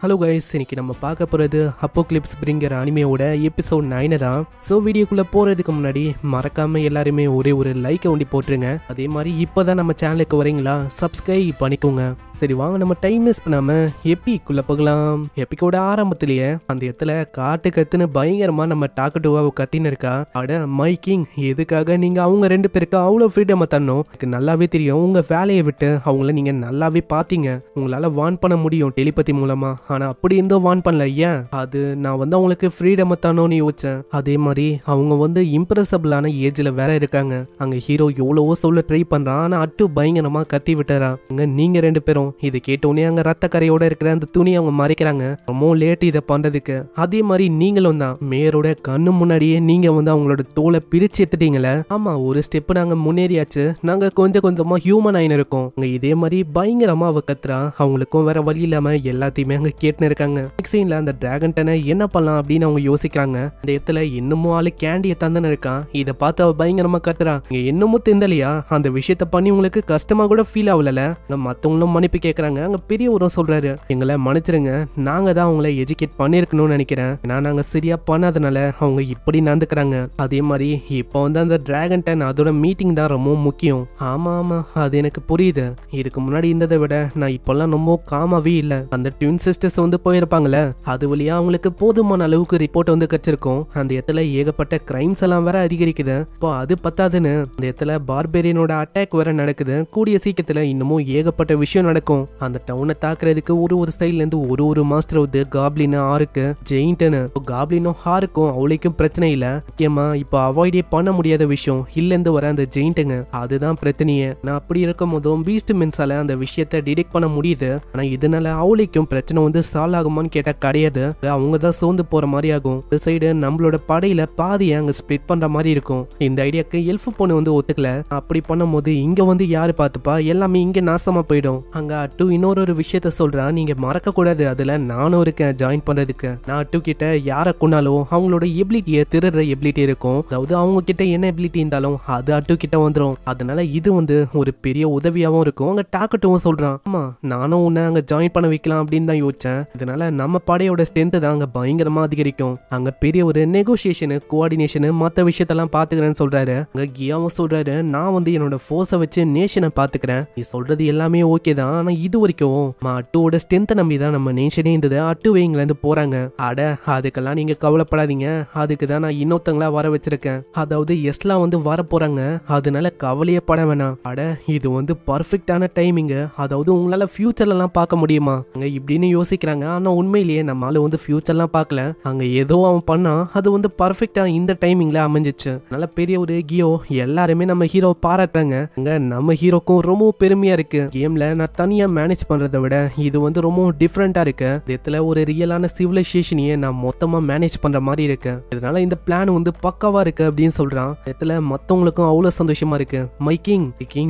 Hello guys, இன்னைக்கு நம்ம பார்க்க போகிறது அப்போக்லிப்ஸ் பிரிங்கர் அனிமையோட எபிசோட் 9 தான். ஸோ வீடியோக்குள்ளே போகிறதுக்கு முன்னாடி மறக்காமல் எல்லாருமே ஒரே ஒரு லைக்கை ஒண்டி போட்டுருங்க. அதே மாதிரி இப்போ தான் நம்ம சேனலுக்கு வரீங்களா, சப்ஸ்கிரைப் பண்ணிக்கோங்க. சரி வாங்க, நம்ம டைம் மிஸ் பண்ணாமல் எப்பிக்குள்ளே போகலாம். எப்பிக்கோட ஆரம்பத்திலேயே அந்த இடத்துல காட்டு கத்துன்னு பயங்கரமாக நம்ம டாக்கட்டுவா கத்தின்னு இருக்கா. அட மைக்கிங், எதுக்காக நீங்கள் அவங்க ரெண்டு பேருக்கு அவ்வளோ ஃப்ரீடமை தரணும்? எனக்கு நல்லாவே தெரியும். உங்கள் வேலையை விட்டு அவங்கள நீங்கள் நல்லாவே பார்த்தீங்க. உங்களால் வான் பண்ண முடியும் டெலிபதி மூலமாக. ஆனா அப்படி இருந்தும் வான் பண்ணல. ஏன்? அது நான் வந்து அவங்களுக்கு ஃப்ரீடம் தானோன்னு யோசிச்சேன். அதே மாதிரி அவங்க வந்து இம்ப்ரெசபிளான ஏஜ்ல வேற இருக்காங்க. அங்க ஹீரோ எவ்வளவோ சொல்ல ட்ரை பண்றான், ஆனா அட்டு பயங்கரமா கத்தி விட்டுறா. நீங்க ரெண்டு பேரும் இதை கேட்டோன்னே அங்க ரத்த கரையோட இருக்கிற அந்த துணியை அவங்க மறைக்கிறாங்க. ரொம்ப லேட் இதை பண்றதுக்கு. அதே மாதிரி நீங்களும் தான் மேயரோட கண்ணு முன்னாடியே நீங்க வந்து அவங்களோட தோலை பிரிச்சு எடுத்துட்டீங்களே. ஆமா, ஒரு ஸ்டெப் நாங்க முன்னேறியாச்சு. நாங்க கொஞ்சம் கொஞ்சமா ஹியூமன் ஆயின்னு இருக்கோம். இதே மாதிரி பயங்கரமா அவ கத்துறா. அவங்களுக்கும் வேற வழி இல்லாம எல்லாத்தையுமே அங்க கேட்டுன்னு இருக்காங்க. நெக்ஸ்ட் சீன்ல அந்த டிராகன் டனை என்ன பண்ணலாம் அப்படின்னு அவங்க யோசிக்கிறாங்க. இந்த இடத்துல இன்னமும் ஆளு கேண்டியை தந்துன்னு இருக்கான். இதை பார்த்து அவ பயங்கரமா கத்துறா. இங்க இன்னமும் திந்தலையா? அந்த விஷயத்த பண்ணி உங்களுக்கு கஷ்டமா கூட ஃபீல் ஆகல. மத்தவங்களும் மன்னிப்பு கேட்கறாங்க. அங்க பெரியவரும் சொல்றாரு, எங்களை மன்னிச்சிருங்க, நாங்க தான் அவங்களை எஜுகேட் பண்ணிருக்கணும்னு நினைக்கிறேன். ஏன்னா நாங்க சரியா பண்ணாதனால அவங்க இப்படி நடந்துக்கிறாங்க. அதே மாதிரி இப்போ வந்து அந்த டிராகன் டன் அதோட மீட்டிங் தான் ரொம்ப முக்கியம். ஆமா ஆமா, அது எனக்கு புரியுது. இதுக்கு முன்னாடி இருந்ததை விட நான் இப்பெல்லாம் ரொம்ப காமாவே இல்லை. அந்த ட்வின் சிஸ்டர்ஸ் வந்து போயிருப்பாங்களே, அது வழியா அவங்களுக்கு போதுமான அளவுக்கு ரிப்போர்ட் வந்து கிடைச்சிருக்கும். அந்த இடத்துல ஏகப்பட்ட கிரைம்ஸ் எல்லாம் வேற அதிகரிக்குது. இப்போ அது பத்தாதுன்னு அந்த இடத்துல பார்பேரியனோட அட்டாக் வேற நடக்குது. கூடிய சீக்கிரத்துல இன்னமும் ஏகப்பட்ட விஷயம் நடக்கும். அந்த டவுனை தாக்குறதுக்கு ஒரு சைட்ல இருந்து ஒரு மாஸ்டர் வந்து காப்ளின் ஆருக்கு ஜெயின்ட்னு. காப்ளினும் ஹாருக்கும் அவளைக்கும் பிரச்சனை இல்ல. முக்கியமா இப்போ அவாய்டே பண்ண முடியாத விஷயம் இல்ல இருந்து வர அந்த ஜெயின்ட்டுங்க, அதுதான் பிரச்சனையே. நான் அப்படி இருக்கும் போதும் பீஸ்ட் மென்ஸால அந்த விஷயத்தை டிடெக்ட் பண்ண முடியுது. ஆனா இதனால அவளைக்கும் பிரச்சனை வந்து சால்வ் ஆகுமான்னு கேட்டா கிடையாது. அவங்க தான் சோர்ந்து போற மாதிரி ஆகும். இந்த சைடு நம்மளோட படையில பாதியை அங்க ஸ்ப்ளிட் பண்ற மாதிரி இருக்கும். இந்த ஐடியாக்கு எல்ஃப் பொண்ணு வந்து ஒத்துக்கல. அப்படி பண்ணும் போது இங்க வந்து யாரு பார்த்துப்பா, எல்லாமே இங்க நாசமா போயிடும். அங்க அட்டு இன்னொரு விஷயத்த சொல்றான், நீங்க மறக்க கூடாது, அதுல நானும் இருக்கேன் ஜாயின் பண்றதுக்கு. நான் அட்டு கிட்ட யாரை கொண்டாலும் அவங்களோட எபிலிட்டியை திருடுற எபிலிட்டி இருக்கும். அதாவது அவங்க கிட்ட என்ன எபிலிட்டி இருந்தாலும் அது அட்டு கிட்ட வந்துடும். அதனால இது வந்து ஒரு பெரிய உதவியாவும் இருக்கும். அங்க டாக்கட்டும் சொல்றான், ஆமா நானும் உன்னை அங்க ஜாயின் பண்ண வைக்கலாம் அப்படின்னு தான் யோசிச்சேன். இதனால நம்ம படையோட ஸ்ட்ரென்த் தான் அங்க பயங்கரமா அதிகரிக்கும். அங்க பெரிய ஒரு நெகோசியேஷனு, கோஆர்டினேஷனு, மற்ற விஷயத்தெல்லாம் பாத்துக்கிறேன்னு சொல்றாரு. அங்க கியாவும் சொல்றாரு, நான் வந்து என்னோட ஃபோர்ஸை வச்சு நேஷனை பாத்துக்கிறேன். நீ சொல்றது எல்லாமே ஓகே தான், ஆனா இது வரைக்கும் அட்டுவோட ஸ்ட்ரென்த்தை நம்பி தான் நம்ம நேஷனே இருந்தது. அட்டுவே இங்க இருந்து போறாங்க. அட அதுக்கெல்லாம் நீங்க கவலைப்படாதீங்க, அதுக்கு தான் நான் இன்னொருத்தங்களா வர வச்சிருக்கேன். அதாவது எஸ்லா வந்து வர போறாங்க, அதனால கவலையே பட வேணாம். அட இது வந்து பர்ஃபெக்டான டைமிங். அதாவது உங்களால ஃபியூச்சர்ல எல்லாம் பார்க்க முடியுமா அங்க இப்படின்னு யோசிக்கிறாங்க. ஆனா உண்மையிலேயே நம்மளால வந்து ஃபியூச்சர்லாம் பார்க்கல. அங்க ஏதோ அவன் பண்ணா அது வந்து பர்ஃபெக்டா இந்த டைமிங்ல அமைஞ்சிச்சு. நல்ல பெரிய ஒரு கியோ எல்லாருமே நம்ம ஹீரோ பாராட்டுறாங்க. அங்க நம்ம ஹீரோக்கும் ரொம்ப பெருமையா இருக்கு. கேம்ல நான் தனியா மேனேஜ் பண்றதை விட இது வந்து ரொம்ப டிஃப்ரெண்டா இருக்கு. இதுல ஒரு ரியலான சிவிலைசேஷனையே நான் மொத்தமா மேனேஜ் பண்ற மாதிரி இருக்கு. இதனால இந்த பிளான் வந்து பக்காவா இருக்கு அப்படின்னு சொல்றான். இதுல மத்தவங்களுக்கும் அவ்வளவு சந்தோஷமா இருக்கு. மைக்கிங்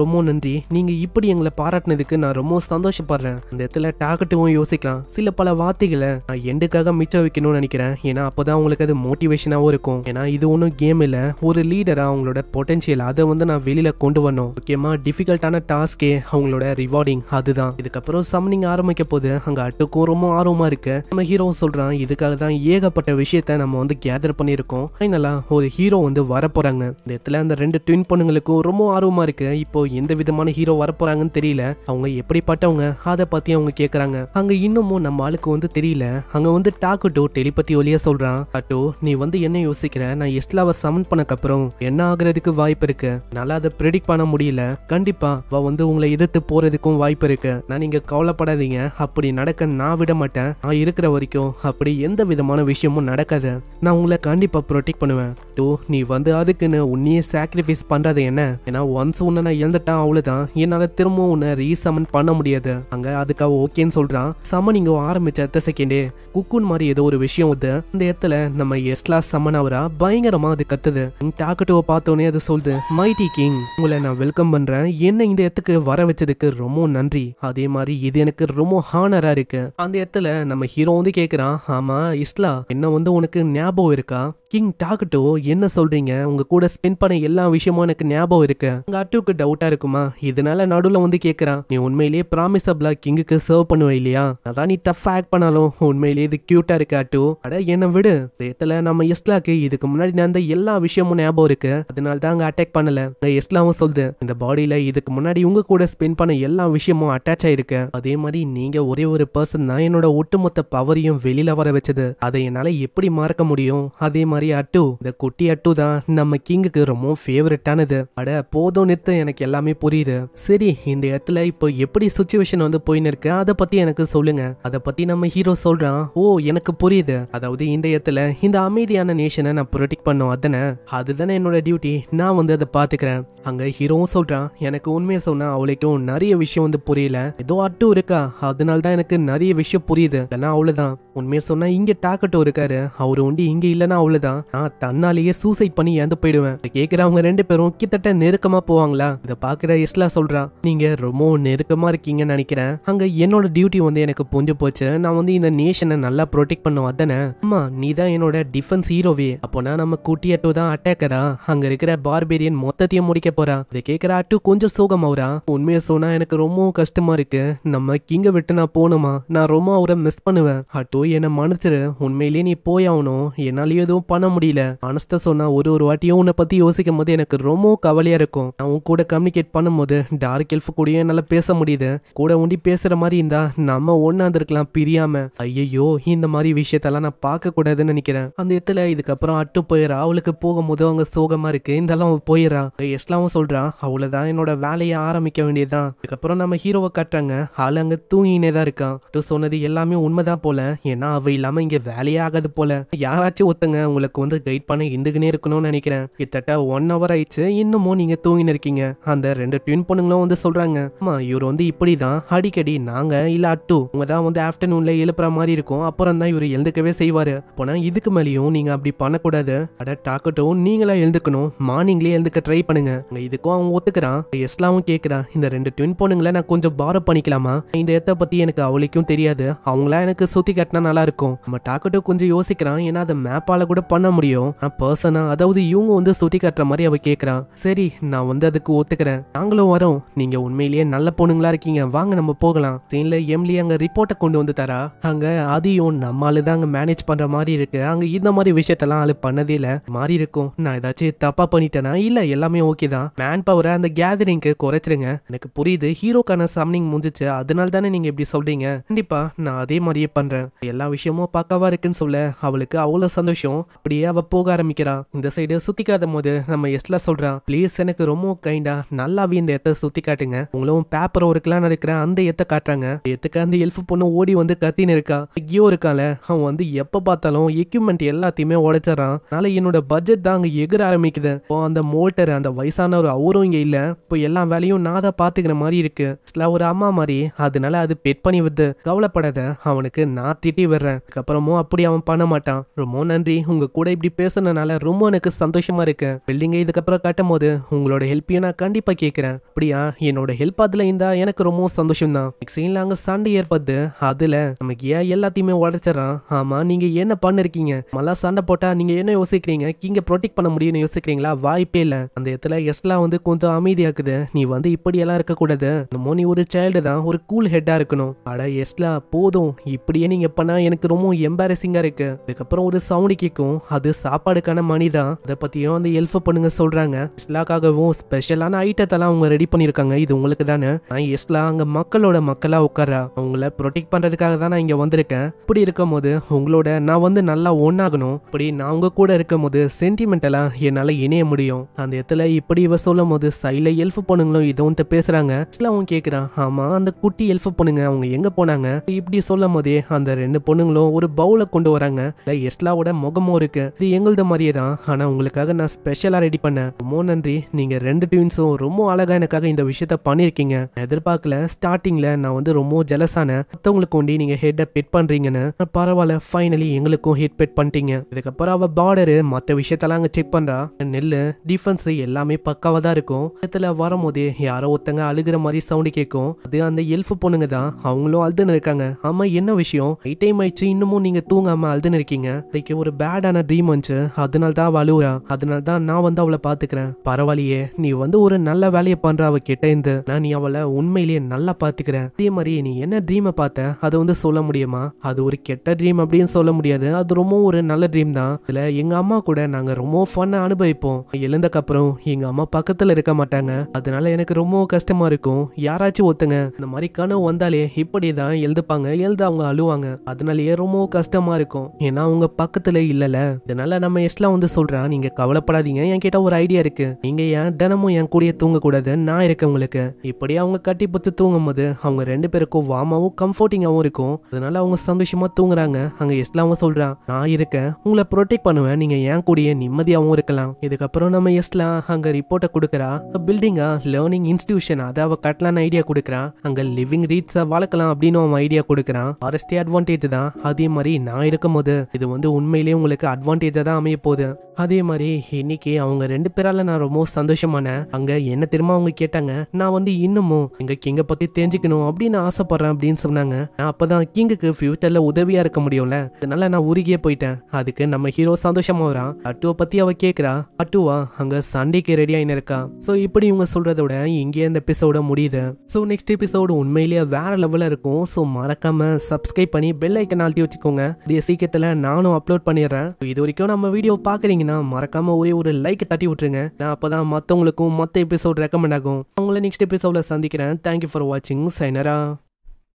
ரொம்ப நன்றி, நீங்க இப்படி எங்களை பாராட்டினதுக்கு நான் ரொம்ப சந்தோஷப்படுறேன். இந்த இடத்துல டாக்கட்டும் யோசிக்கிறான். சில பல வார்த்தைகளை நான் எண்டுக்காக மிச்சம் வைக்கணும்னு நினைக்கிறேன். ஏன்னா அப்பதான் உங்களுக்கு அது மோட்டிவேஷனாவும் இருக்கும். ஏன்னா இது ஒன்றும் கேம் இல்ல, ஒரு லீடரா அவங்களோட பொட்டன்ஷியல் அதை வந்து நான் வெளியில கொண்டு வரணும். முக்கியமா டிஃபிகல்ட்டான டாஸ்கே அவங்களோட ரிவார்டிங் அதுதான். இதுக்கப்புறம் சம்மனிங் ஆரம்பிக்க போது அங்க அட்டுக்கும் ரொம்ப ஆர்வமா இருக்கு. நம்ம ஹீரோ சொல்றான், இதுக்காக தான் ஏகப்பட்ட விஷயத்த நம்ம வந்து கேதர் பண்ணியிருக்கோம். ஃபைனலா ஒரு ஹீரோ வந்து வரப்போறாங்க. இந்த இடத்துல அந்த ரெண்டு ட்வின் பொண்ணுங்களுக்கும் ரொம்ப ஆர்வமா இருக்கு. இப்போ எந்த விதமான ஹீரோ வரப்போறாங்கன்னு தெரியல. அவங்க எப்படிப்பட்டவங்க அதை பத்தி அவங்க கேக்குறாங்க. அங்க இன்னமும் நம்ம ஆளுக்கு வந்து தெரியல. அங்க வந்து டாக்கட்டோ டெலிபதி ஒலியா சொல்றான், அட்டோ நீ வந்து என்ன யோசிக்கிற, நான் எஸ்லாவை சமன் பண்ணக்கு அப்புறம் என்ன ஆகுறதுக்கு வாய்ப்பு இருக்கு. நல்லா அதை ப்ரெடிக்ட் பண்ண முடியல. கண்டிப்பா அவ வந்து உங்களை எதிர்த்து போறதுக்கும் வாய்ப்பு இருக்கு. நான் நீங்க கவலைப்படாதீங்க, அப்படி நடக்க நான் விட மாட்டேன். நான் இருக்கிற வரைக்கும் அப்படி எந்த விதமான விஷயமும் நடக்காது. நான் உங்களை கண்டிப்பா ப்ரொடெக்ட் பண்ணுவேன். டோ நீ வந்து அதுக்குன்னு உன்னையே சாக்ரிஃபைஸ் பண்றது என்ன? ஏன்னா ஒன்ஸ் உன்னை நான் இழந்துட்டான் அவ்வளவுதான், என்னால திரும்பவும் உன்னை ரீசமன் பண்ண முடியாது. அங்க அதுக்காக ஓகேன்னு சொல்றான். சமனிங் ஆரம்பிச்ச அடுத்த செகண்டே குக்குன் மாதிரி ஏதோ ஒரு விஷயம் வந்து இந்த இடத்துல நம்ம எஸ்லா சமன் அவரா பயங்கரமா அது கத்துது. டாக்கட்டுவை பார்த்தோன்னே அது சொல்லுது, மைட்டி கிங் உங்களை நான் வெல்கம் பண்றேன், என்ன இந்த இடத்துக்கு வர வச்சதுக்கு ரொம்ப நன்றி. அதே மாதிரி இது எனக்கு ரொம்ப ஹானரா இருக்கு. அந்த இடத்துல நம்ம ஹீரோ வந்து கேக்குறான், ஆமா இஸ்லா என்ன வந்து உனக்கு ஞாபகம் இருக்கா? கிங் டாகட்டோ என்ன சொல்றீங்க? உங்க கூட ஸ்பெண்ட் பண்ண எல்லா விஷயமும் எனக்கு ஞாபகம் இருக்கு. உங்க அட்டுக்கு டவுட்டா இருக்குமா? இதனால நடுவுல வந்து கேக்குறான், நீ உண்மையிலேயே ப்ராமிசபிளா கிங்குக்கு சர்வ் பண்ணுவ இல்லையா? அதான் நீ டஃப் ஆக்ட் பண்ணாலும் உண்மையிலேயே இது கியூட்டா இருக்கு அட்டு. அட என்ன விடு. இடத்துல நம்ம இஸ்லாக்கு இதுக்கு முன்னாடி நடந்த எல்லா விஷயமும் ஞாபகம் இருக்கு. அதனால தான் அங்க அட்டாக் பண்ணல. இஸ்லாவும் சொல்லுது, இந்த பாடியில இதுக்கு முன்னாடி உங்க கூட ஸ்பெண்ட் பண்ண எல்லா விஷயமும் அட்டாச் ஆயிருக்கு. அதே மாதிரி நீங்க ஒரே ஒரு பர்சன் தான் என்னோட ஒட்டுமொத்த பவரையும் வெளியில வர வச்சது. அதை என்னால எப்படி மறக்க முடியும்? அதே மாதிரி அட்டு, இந்த குட்டி அட்டு தான் நம்ம கிங்குக்கு ரொம்ப ஃபேவரட்டானது. அட போதும் நித்து, எனக்கு எல்லாமே புரியுது. சரி, இந்த இடத்துல இப்போ எப்படி சிச்சுவேஷன் வந்து போயின்னு இருக்கு அதை பத்தி எனக்கு சொல்லுங்க. அதை பத்தி நம்ம ஹீரோ சொல்றான், ஓ எனக்கு புரியுது. அதாவது இந்த இடத்துல இந்த அமைதியான நேஷனை நான் ப்ரொடெக்ட் பண்ணும் அதானே, அதுதானே என்னோட டியூட்டி. நான் வந்து அதை பாத்துக்கிறேன். அங்க ஹீரோவும் சொல்றான், எனக்கு உண்மையை சொன்னா அவளுக்கும் நிறைய விஷயம் வந்து புரியல. ஏதோ அட்டு இருக்கா, அதனால தான் எனக்கு நிறைய விஷயம் புரியுது. இல்லைன்னா அவ்வளவுதான். உண்மையை சொன்னா இங்க டாக்கட்டோ இருக்காரு, அவரு உண்டு இங்க இல்லைன்னா அவ்வளவுதான். நான் தன்னாலேயே சூசைட் பண்ணி இறந்து போயிடுவேன். கேட்கிறவங்க ரெண்டு பேரும் கிட்டத்தட்ட நெருக்கமா போவாங்களா? இதை பாக்குற இஸ்லா சொல்றான், நீங்க ரொம்ப நெருக்கமா இருக்கீங்கன்னு நினைக்கிறேன். அங்க என்னோட டியூட்டி வந்து எனக்கு புரிஞ்சு போச்சு. நான் வந்து இந்த நேஷனை நல்லா ப்ரொடெக்ட் பண்ணும் அதானே. அம்மா நீ தான் என்னோட டிஃபென்ஸ் ஹீரோவே. அப்போனா நம்ம குட்டி அட்டு தான் அட்டாக்கரா? அங்க இருக்கிற பார்பேரியன் மொத்தத்தையும் முடிக்க போறா. இதை கேட்கிற அட்டு கொஞ்சம் சோகமாவரா. உண்மையை சொன்னா எனக்கு ரொம்ப கஷ்டமா இருக்கு. நம்ம கிங்க விட்டு நான் போகணுமா? நான் ரொம்ப அவரை மிஸ் பண்ணுவேன். அட்டு என்ன மன்னிச்சிரு. உண்மையிலேயே நீ போயாகணும். என்னாலயும் எதுவும் பண்ண முடியல. ஆனஸ்டா சொன்னா ஒரு வாட்டியும் உன்னை பத்தி யோசிக்கும் போது எனக்கு ரொம்ப கவலையா இருக்கும். நான் உன் கூட கம்யூனிகேட் பண்ணும்போது டார்க் எல்ஃப் கூடயும் என்னால பேச முடியுது. கூட உண்டி பேசுற மாதிரி இருந்தா நம்ம ஒன்னா இருக்கலாம் பிரியாம. ஐயோ, இந்த மாதிரி விஷயத்தெல்லாம் நான் பார்க்க கூடாதுன்னு நினைக்கிறேன். அந்த இடத்துல இதுக்கப்புறம் அட்டு போயிடா. அவளுக்கு போகும்போது அவங்க சோகமா இருக்கு. இதெல்லாம் போயிடா. எஸ்லாவும் சொல்றான், அவ்வளவுதான் என்னோட வேலையை ஆரம்பிக்க வேண்டியதுதான். இதுக்கப்புறம் நம்ம ஹீரோவை காட்டுறாங்க. ஆளு அங்க தூங்கினே தான் இருக்கான். சொன்னது எல்லாமே உண்மைதான் போல. ஏன்னா அவ இல்லாம இங்க வேலையே ஆகாது போல. யாராச்சும் ஒருத்தங்க உங்களுக்கு வந்து கைட் பண்ண இருந்துக்கினே இருக்கணும்னு நினைக்கிறேன். கிட்டத்தட்ட 1 hour ஆயிடுச்சு, இன்னமும் நீங்க தூங்கின்னு இருக்கீங்க. அந்த 2 ட்வின் பொண்ணுங்களும் வந்து சொல்றாங்க, ஆமா இவர் வந்து இப்படிதான் அடிக்கடி நாங்க இல்ல அட்டு உங்க தான் வந்து ஆஃப்டர்நூன்ல எழுப்புற மாதிரி இருக்கும். அப்புறம் தான் இவர் எழுந்துக்கவே செய்வாரு. போனா இதுக்கு மேலேயும் நீங்க அப்படி பண்ணக்கூடாது. அட டாக்கட்டும், நீங்களா எழுந்துக்கணும். மார்னிங்லயே எழுந்துக்க ட்ரை பண்ணுங்க. இதுக்கும் அவன் ஒத்துக்கிறான். எஸ்லாவும் கேட்கிறான், இந்த 2 ட்வின் பொண்ணுங்களை நான் கொஞ்சம் பாரோ பண்ணிக்கலாமா? இந்த இடத்த பத்தி எனக்கு அவளுக்கும் தெரியாது. அவங்களா எனக்கு சுத்தி காட்டினா நல்லா இருக்கும். நம்ம டாக்கட்டும் கொஞ்சம் யோசிக்கிறான். ஏன்னா அதை மேப்பால கூட பண்ண முடியும். பர்சனா, அதாவது இவங்க வந்து சுத்தி காட்டுற மாதிரி அவ கேட்கறான். சரி, நான் வந்து அதுக்கு ஒத்துக்கிறேன். நாங்களும் வரோம். நீங்க உண்மையிலேயே நல்ல பொண்ணுங்களா இருக்கீங்க. வாங்க நம்ம போகலாம். சீன்ல எம்லி அங்க ரிப்போர்ட்டை கொண்டு வந்து தரா. அங்க அதையும் நம்மால தான் அங்க மேனேஜ் பண்ற மாதிரி இருக்கு. அங்க இந்த மாதிரி விஷயத்தெல்லாம் ஆளு பண்ணதே இல்ல. மாறி இருக்கும். நான் ஏதாச்சும் தப்பா பண்ணிட்டேனா? இல்ல, எல்லாமே ஓகே தான். மேன் பவரை அந்த கேதரிங்க்கு குறைச்சிருங்க. எனக்கு புரியுது, ஹீரோக்கான சம்னிங் முடிஞ்சிச்சு. அதனால தானே நீங்க இப்படி சொல்றீங்க. கண்டிப்பா நான் அதே மாதிரியே பண்றேன். எல்லா விஷயமும் பக்காவா இருக்குன்னு சொல்ல அவளுக்கு அவ்வளவு சந்தோஷம். அப்படியே அவ போக ஆரம்பிக்கிறா. இந்த சைடு சுத்தி காட்டும் போது நம்ம எஸ்ல சொல்றா, ப்ளீஸ் எனக்கு ரொம்ப கைண்டா நல்லாவே இந்த இடத்த சுத்தி காட்டுங்க. உங்களும் பேப்பர் ஒர்க்லாம் நடக்கிற அந்த இடத்த காட்டுறாங்க. எத்துக்கு அந்த எல்ஃப் பொண்ணு ஓடி வந்து கத்தின்னு இருக்கா. கியோ இருக்கால, அவன் வந்து எப்ப பார்த்தாலும் எக்யூப்மெண்ட் எல்லாத்தையுமே உடைச்சிடறான். அதனால என்னோட பட்ஜெட் தான் அங்க எகிர ஆரம்பிக்குது. இப்போ அந்த மோல்டர், அந்த வயசானவர் அவரும் இங்க இல்ல. இப்போ எல்லா வேலையும் நான் தான் பாத்துக்கிற மாதிரி இருக்கு. ஒரு அம்மா மாதிரி. அதனால அது பெட் பண்ணி விடுது. கவலைப்படாத, அவனுக்கு நான் திட்டி விடுறேன். அதுக்கப்புறமும் அப்படி அவன் பண்ண மாட்டான். ரொம்ப நன்றி, உங்க கூட இப்படி பேசுனதுனால ரொம்ப எனக்கு சந்தோஷமா இருக்கு. பில்டிங்கை இதுக்கப்புறம் கட்டும் போது உங்களோட ஹெல்ப்பையும் நான் கண்டிப்பா கேட்கிறேன். அப்படியா? என்னோட ஹெல்ப் அதுல இருந்தா எனக்கு ரொம்ப சந்தோஷம் தான். சீன்ல அங்க சண்டை ஏற்படுது. அதுல நமக்கு ஏன் எல்லாத்தையுமே உடைச்சிடறான். ஆமா, நீங்க என்ன பண்ணிருக்கீங்க? மல்லா சண்டை போட்டா நீங்க என்ன யோசிக்கிறீங்க? கிங்க ப்ரொடெக்ட் பண்ண முடியும்னு யோசிக்கிறீங்களா? வாய்ப்பே இல்ல. அந்த இடத்துல எஸ்லாம் வந்து கொஞ்சம் அமைதியாக்குது. நீ வந்து இப்படி எல்லாம் இருக்க கூடாது. நீ ஒரு சைல்டு தான், ஒரு கூல் ஹெட்டா இருக்கணும். அட எஸ்லா போதும், இப்படியே நீங்க பண்ணா எனக்கு ரொம்ப எம்பாரசிங்கா இருக்கு. அதுக்கப்புறம் ஒரு சவுண்ட் கேட்கும். அது சாப்பாடுக்கான மணி தான். அதை பத்தியும் அந்த எல்ஃப் பண்ணுங்க சொல்றாங்க. எஸ்லாக்காகவும் ஸ்பெஷலான ஐட்டத்தெல்லாம் அவங்க ரெடி பண்ணிருக்காங்க. இது உங்களுக்கு தானே. நான் எஸ்லா அங்க மக்களோட மக்களா உட்காரா. அவங்கள ப்ரொடெக்ட் பண்றதுக்காக தான் நான் இங்க வந்திருக்கேன். இப்படி இருக்கும் போது உங்களோட நான் வந்து நல்லா ஒன்னாகணும். இப்படி நான் உங்க கூட இருக்கும் போது சென்டிமெண்டலா என்னால இணைய முடியும். அந்த இடத்துல இப்படி இவ சொல்லும் போது சைல எல்ஃப் பொண்ணுங்களும் இதை வந்து பேசுறாங்க. எஸ்லாவும் கேக்குறான், ஆமா அந்த குட்டி எல்ஃப் பொண்ணுங்க அவங்க எங்க போனாங்க? இப்படி சொல்லும் போதே அந்த 2 பொண்ணுங்களும் ஒரு பவுல கொண்டு வராங்க. எஸ்லாவோட முகமும் இருக்கு. இது எங்களது மாதிரியே தான். ஆனா உங்களுக்காக நான் ஸ்பெஷலா ரெடி பண்ணேன். ரொம்ப நன்றி. நீங்க 2 ட்வின்ஸும் ரொம்ப அழகா எனக்காக இந்த விஷயத்த பண்ணிருக்கீங்க. எதிர்பார்க்கல. ஸ்டார்டிங்ல நான் வந்து ரொம்ப ஜெலஸான மத்தவங்களுக்கு கொண்டு நீங்க ஹெட் பெட் பண்றீங்கன்னு. பரவாயில்ல, ஃபைனலி எங்களுக்கும் ஹெட் பெட் பண்ணிட்டீங்க. இதுக்கப்புறம் அவ பார்டரு மத்த விஷயத்தெல்லாம் அங்க செக் பண்றா. நெல்லு டிஃபென்ஸ் எல்லாமே பக்காவா தான் இருக்கும். இடத்துல வரும்போதே யாரோ ஒருத்தங்க அழுகிற மாதிரி சவுண்ட் கேட்கும். இருக்கும். அது அந்த எல்ஃப் பொண்ணுங்க தான். அவங்களும் அழுதுன்னு இருக்காங்க. ஆமா என்ன விஷயம், நைட் டைம் ஆயிடுச்சு இன்னமும் நீங்க தூங்காம அழுதுன்னு இருக்கீங்க. இன்னைக்கு ஒரு பேடான ட்ரீம் வந்துச்சு, அதனால தான் அவ அழுவுறா. அதனால தான் நான் வந்து அவளை பாத்துக்கிறேன். பரவாயில்லையே, நீ வந்து ஒரு நல்ல வேலையை பண்ற அவ கிட்ட இருந்து. நான் நீ அவளை உண்மையிலேயே நல்லா பாத்துக்கிறேன். அதே மாதிரி நீ என்ன ட்ரீமை பார்த்த அதை வந்து சொல்ல முடியுமா? அது ஒரு கெட்ட ட்ரீம் அப்படின்னு சொல்ல முடியாது, அது ரொம்ப ஒரு நல்ல ட்ரீம் தான். இதுல எங்க அம்மா கூட நாங்க ரொம்ப ஃபன்னா அனுபவிப்போம். எழுந்தக்கு அப்புறம் எங்க அம்மா பக்கத்துல இருக்க மாட்டாங்க, அதனால எனக்கு ரொம்ப கஷ்டமா இருக்கும். யாராச்சும் ஒருத்தங்க இந்த மாதிரி கனவு வந்தாலே இப்படிதான் எழுதுப்பாங்க, எழுத அவங்க அழுவாங்க. அதனாலயே ரொம்ப கஷ்டமா இருக்கும், ஏன்னா அவங்க பக்கத்துல இல்லல. இதனால நம்ம எஸ்லாம் வந்து சொல்றான், நீங்க கவலைப்படாதீங்க, என்கிட்ட ஒரு ஐடியா இருக்கு. நீங்க ஏன் தினமும் என் கூடயே தூங்க கூடாது, நான் இருக்கேன் உங்களுக்கு. இப்படியே அவங்க கட்டி பத்து தூங்கும் போது அவங்க ரெண்டு பேருக்கும் வாமாவும் கம்ஃபர்டிங்காவும் இருக்கும். அதனால அவங்க சந்தோஷமா தூங்குறாங்க. அங்க எஸ்லாம் அவன் சொல்றான், நான் இருக்கேன், உங்களை ப்ரொடெக்ட் பண்ணுவேன், நீங்க ஏன் கூடயே நிம்மதியாவும் இருக்கலாம். இதுக்கப்புறம் நம்ம எஸ்லாம் அங்க ரிப்போர்ட்டை கொடுக்கறா. பில்டிங்கா லேர்னிங் இன்ஸ்டிடியூஷன் அதை அவ கட்டலான்னு ஐடியா கொடுக்குறா. அங்க லிவிங் ரீட்ஸை வளர்க்கலாம் அப்படின்னு அவன் ஐடியா கொடுக்குறான். ஃபாரஸ்டே அட்வான்டேஜ் தான். அதே மாதிரி நான் இருக்கும் போது இது வந்து உண்மையிலேயே உங்களுக்கு அட்வான்டேஜா தான் அமைய போகுது. அதே மாதிரி இன்னைக்கு அவங்க ரெண்டு பேரால நான் ரொம்ப சந்தோஷமானேன். அங்க என்ன திரும்ப அவங்க கேட்டாங்க, நான் வந்து இன்னமும் எங்க கிங்க பத்தி தெரிஞ்சுக்கணும் அப்படின்னு ஆசைப்படுறேன் அப்படின்னு சொன்னாங்க. நான் அப்பதான் கிங்குக்கு ஃபியூச்சர்ல உதவியா இருக்க முடியும்ல, அதனால நான் உருகியே போயிட்டேன். அதுக்கு நம்ம ஹீரோ சந்தோஷமா வரான். அட்டுவை பத்தி அவ கேக்குறா. அட்டுவா அங்க சண்டேக்கு ரெடி ஆயின்னு இருக்கா. சோ இப்படி இவங்க சொல்றதோட இங்கே இந்த எபிசோட முடியுது. சோ நெக்ஸ்ட் எபிசோடு உண்மையிலேயே வேற லெவல்ல இருக்கும். சோ மறக்காம சப்ஸ்கிரைப் பண்ணி பெல் ஐக்கன் அழுத்தி வச்சுக்கோங்க. இதே சீக்கிரத்துல நானும் அப்லோட் பண்ணிடுறேன். இது வரைக்கும் நம்ம வீடியோ பாக்குறீங்கன்னா மறக்காம ஒரே ஒரு லைக் தட்டி விட்டுருங்க. நான் அப்பதான் மத்தவங்களுக்கும் மத்த எபிசோட் ரெக்கமெண்ட் ஆகும். உங்களை நெக்ஸ்ட் எபிசோட்ல சந்திக்கிறேன். தேங்க்யூ ஃபார் வாட்சிங். சைனரா.